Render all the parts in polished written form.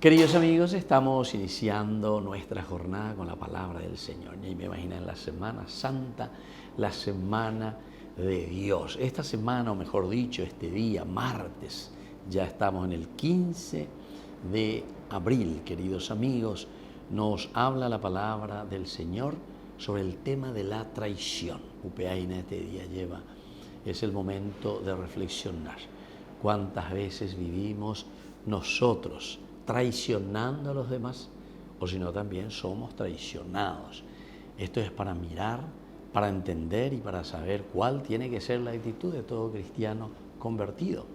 Queridos amigos, estamos iniciando nuestra jornada con la palabra del Señor. Y me imagino en la Semana Santa, la Semana de Dios. Esta semana, o mejor dicho, este día, martes, ya estamos en el 15 de abril, queridos amigos, nos habla la palabra del Señor sobre el tema de la traición. Upeaina este día lleva, es el momento de reflexionar. ¿Cuántas veces vivimos nosotros traicionando a los demás? O si no, también somos traicionados. Esto es para mirar, para entender y para saber cuál tiene que ser la actitud de todo cristiano convertido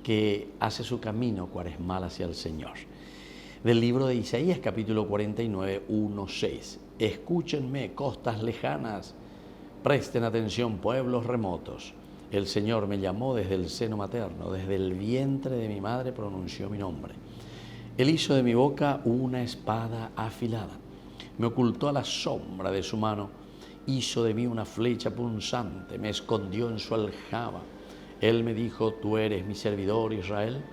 que hace su camino cuaresmal hacia el Señor. Del libro de Isaías, capítulo 49, 1-6. Escúchenme, costas lejanas, presten atención, pueblos remotos. El Señor me llamó desde el seno materno, desde el vientre de mi madre pronunció mi nombre. Él hizo de mi boca una espada afilada, me ocultó a la sombra de su mano, hizo de mí una flecha punzante, me escondió en su aljaba. Él me dijo, tú eres mi servidor Israel,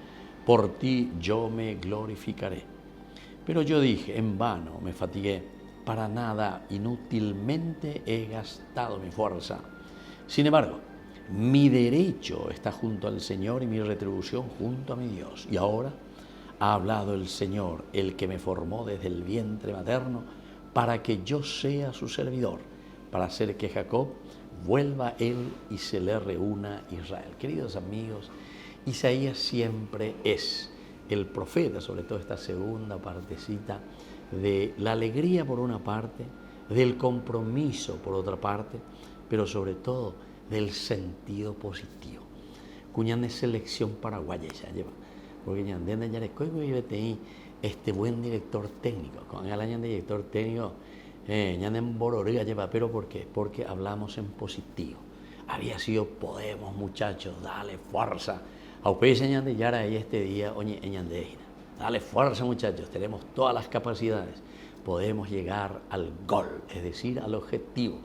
por ti yo me glorificaré. Pero yo dije, en vano me fatigué, para nada, inútilmente he gastado mi fuerza. Sin embargo, mi derecho está junto al Señor y mi retribución junto a mi Dios. Y ahora ha hablado el Señor, el que me formó desde el vientre materno, para que yo sea su servidor, para hacer que Jacob vuelva a él y se le reúna Israel. Queridos amigos, Isaías siempre es el profeta, sobre todo esta segunda partecita, de la alegría por una parte, del compromiso por otra parte, pero sobre todo del sentido positivo. Cuñan es selección paraguaya ya lleva, porque ya entienden ya este buen director técnico, con el año de director técnico, ya en Bororiga lleva, pero ¿por qué? Porque hablamos en positivo. Había sido Podemos, muchachos, dale fuerza. A ustedes de Yara ahí este día, oye, dale fuerza, muchachos, tenemos todas las capacidades, podemos llegar al gol, es decir, al objetivo.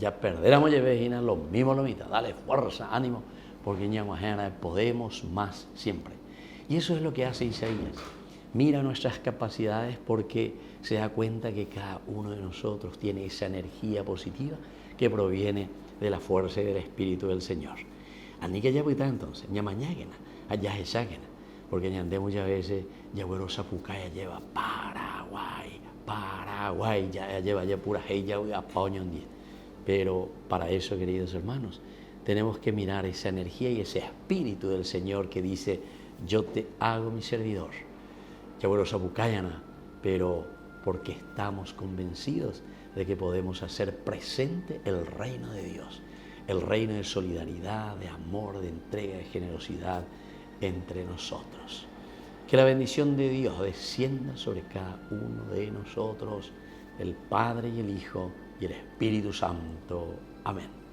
Ya perderemos Yevejina, lo mismo lo mitad, dale fuerza, ánimo, porque podemos más siempre. Y eso es lo que hace Isaías. Mira nuestras capacidades porque se da cuenta que cada uno de nosotros tiene esa energía positiva que proviene de la fuerza y del Espíritu del Señor. Ani que ya voy entonces, ya mañana, allá es sáquena, porque ñandé muchas veces, ya bueno Zapucaya lleva Paraguay, ya lleva ya pura hey, ya voy a paño un día. Pero para eso, queridos hermanos, tenemos que mirar esa energía y ese espíritu del Señor que dice, yo te hago mi servidor. Ya bueno Zapucayana, pero porque estamos convencidos de que podemos hacer presente el reino de Dios. El reino de solidaridad, de amor, de entrega, de generosidad entre nosotros. Que la bendición de Dios descienda sobre cada uno de nosotros, el Padre y el Hijo y el Espíritu Santo. Amén.